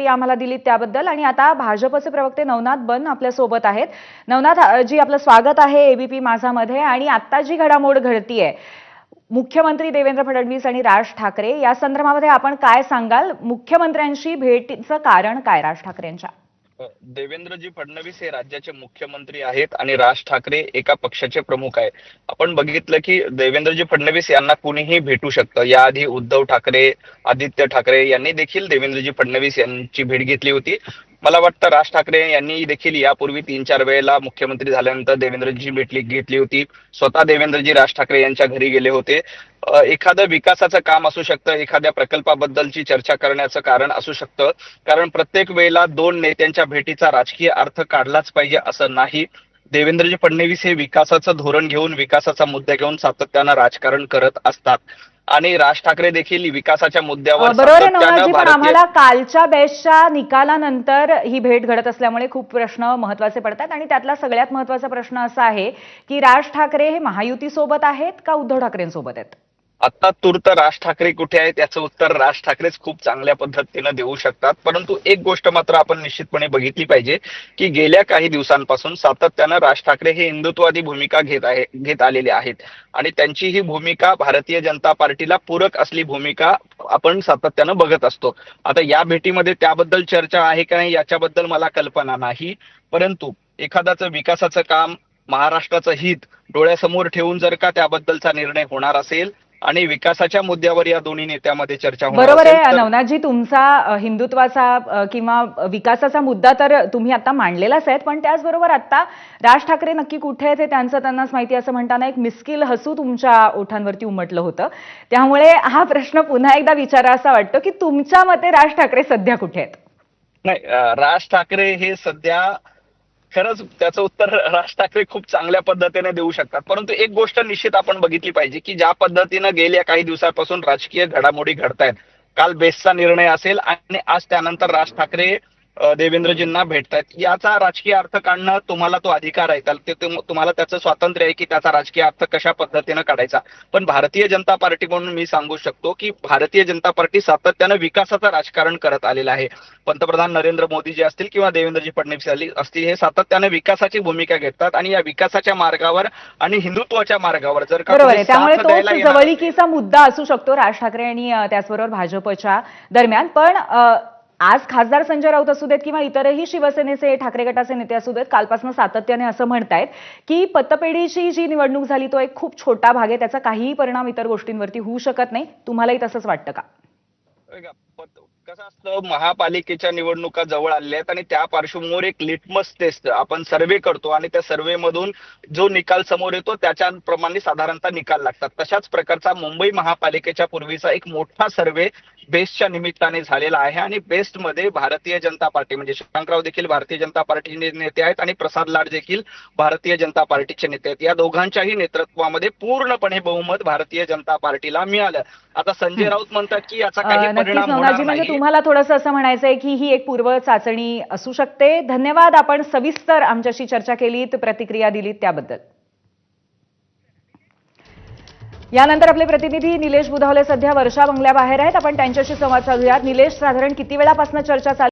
प्रतिक्रिया आम्हाला दिलीत त्याबद्दल। आणि आता भाजपचे प्रवक्ते नवनाथ बन आपल्या सोबत आहेत। नवनाथ जी, आपलं स्वागत आहे एबीपी माझामध्ये। आणि आता जी घडामोड घडतीये, मुख्यमंत्री देवेंद्र फडणवीस आणि राज ठाकरे या संदर्भामध्ये आपण काय सांगाल? मुख्यमंत्र्यांशी भेटीचं कारण काय राज ठाकरेंच्या? देवेंद्रजी फडणवीस हे राज्याचे मुख्यमंत्री आहेत आणि राज ठाकरे एका पक्षाचे प्रमुख आहे। आपण बघितलं की देवेंद्रजी फडणवीस यांना कुणीही भेटू शकतं। याआधी उद्धव ठाकरे, आदित्य ठाकरे यांनी देखील देवेंद्रजी फडणवीस यांची भेट घेतली होती। मला वाटतं राज ठाकरे यांनी देखील यापूर्वी 3-4 वेळेला मुख्यमंत्री झाल्यानंतर देवेंद्रजी घेतली होती। स्वतः देवेंद्रजी राज ठाकरे यांच्या घरी गेले होते। एखादं विकासाचं काम असू शकतं, एखाद्या प्रकल्पाबद्दलची चर्चा करण्याचं कारण असू शकतं। कारण प्रत्येक वेळेला दोन नेत्यांच्या भेटीचा राजकीय अर्थ काढलाच पाहिजे असं नाही। देवेंद्रजी फडणवीस हे विकासाचं धोरण घेऊन, विकासाचा मुद्दा घेऊन सातत्यानं राजकारण करत असतात आणि राज ठाकरे देखील विकासाच्या मुद्द्यावर बरोबर आहे नवनाथजी, सातत्यानं पण आम्हाला कालच्या बेस्टच्या निकालानंतर ही भेट घडत असल्यामुळे खूप प्रश्न महत्त्वाचे पडतात। आणि त्यातला सगळ्यात महत्त्वाचा प्रश्न असा आहे की राज ठाकरे हे महायुती सोबत आहेत का उद्धव ठाकरेंसोबत आहेत? आता तूर्त राज ठाकरे कुठे आहेत याचं उत्तर राज ठाकरेच खूप चांगल्या पद्धतीनं देऊ शकतात। परंतु एक गोष्ट मात्र आपण निश्चितपणे बघितली पाहिजे की गेल्या काही दिवसांपासून सातत्यानं राज ठाकरे हे हिंदुत्ववादी भूमिका घेत आलेले आहेत आणि त्यांची ही भूमिका भारतीय जनता पार्टीला पूरक असली भूमिका आपण सातत्यानं बघत असतो। आता या भेटीमध्ये त्याबद्दल चर्चा आहे का नाही याच्याबद्दल मला कल्पना नाही, परंतु एखाद्याचं विकासाचं काम, महाराष्ट्राचं हित डोळ्यासमोर ठेवून जर का त्याबद्दलचा निर्णय होणार असेल आणि विकासाच्या मुद्द्यावर या दोन्ही नेत्यामध्ये चर्चा होणार बरोबर असेल आहे तर नवनाथजी, तुमचा हिंदुत्वाचा किंवा विकासाचा मुद्दा तर तुम्ही आता मांडलेलाच आहे, पण त्याचबरोबर आता राज ठाकरे नक्की कुठे आहेत हे त्यांनाच माहिती असं म्हणताना एक मिस्किल हसू तुमच्या ओठांवरती उमटलं होतं। त्यामुळे हा प्रश्न पुन्हा एकदा विचारावा वाटतो की तुमच्या मते राज ठाकरे सध्या कुठे आहेत? नाही, राज ठाकरे हे सध्या खरंच त्याचं उत्तर राज ठाकरे खूप चांगल्या पद्धतीने देऊ शकतात। परंतु एक गोष्ट निश्चित आपण बघितली पाहिजे की ज्या पद्धतीनं गेल्या काही दिवसांपासून राजकीय घडामोडी घडतायत, काल बेस्टचा निर्णय असेल आणि आज त्यानंतर राज ठाकरे देवेंद्रजींना भेटतायत, याचा राजकीय अर्थ काढणं तुम्हाला तो अधिकार आहे, तुम्हाला त्याचं स्वातंत्र्य आहे की त्याचा राजकीय अर्थ कशा पद्धतीनं काढायचा। पण भारतीय जनता पार्टी म्हणून मी सांगू शकतो की भारतीय जनता पार्टी सातत्यानं विकासाचं राजकारण करत आलेलं आहे। पंतप्रधान नरेंद्र मोदीजी असतील किंवा देवेंद्रजी फडणवीस असतील, हे सातत्यानं विकासाची भूमिका घेतात आणि या विकासाच्या मार्गावर आणि हिंदुत्वाच्या मार्गावर जर का बरोबर आहे, त्यामुळे साथ द्यायला तो जवळीकीचा मुद्दा असू शकतो राज ठाकरे आणि त्याचबरोबर भाजपच्या दरम्यान। पण आज खासदार संजय राऊत असू देत किंवा इतरही शिवसेनेचे ठाकरे गटाचे नेते असू देत, कालपासून सातत्याने असं म्हणतायत की पतपेढीची जी निवडणूक झाली तो एक खूप छोटा भाग आहे, त्याचा काहीही परिणाम इतर गोष्टींवरती होऊ शकत नाही। तुम्हालाही तसंच वाटतं का? कसं असतं, महापालिकेच्या निवडणुका जवळ आलेल्या आहेत आणि त्या पार्श्वभूमीवर एक लिटमस टेस्ट आपण सर्वे करतो आणि त्या सर्वे मधून जो निकाल समोर येतो त्याच्याप्रमाणे साधारणतः निकाल लागतात। तशाच प्रकारचा मुंबई महापालिकेच्या पूर्वीचा एक मोठा सर्वे बेस्टच्या निमित्ताने झालेला आहे आणि बेस्ट मध्ये भारतीय जनता पार्टी म्हणजे शशांकराव देखील भारतीय जनता पार्टीचे नेते आहेत आणि प्रसाद लाड देखील भारतीय जनता पार्टीचे नेते आहेत। या दोघांच्याही नेतृत्वामध्ये पूर्णपणे बहुमत भारतीय जनता पार्टीला मिळालं। आता संजय राऊत म्हणतात की याचा काही परिणाम होणार नाही। तुम्हाला थोडंसं असं म्हणायचंय की ही एक पूर्व चाचणी असू शकते। धन्यवाद, आपण सविस्तर आमच्याशी चर्चा केलीत, प्रतिक्रिया दिलीत त्याबद्दल। यानंतर आपले प्रतिनिधी निलेश बुधावले सध्या वर्षा बंगल्याबाहेर आहेत, आपण त्यांच्याशी संवाद साधूयात। निलेश, साधारण किती वेळापासून चर्चा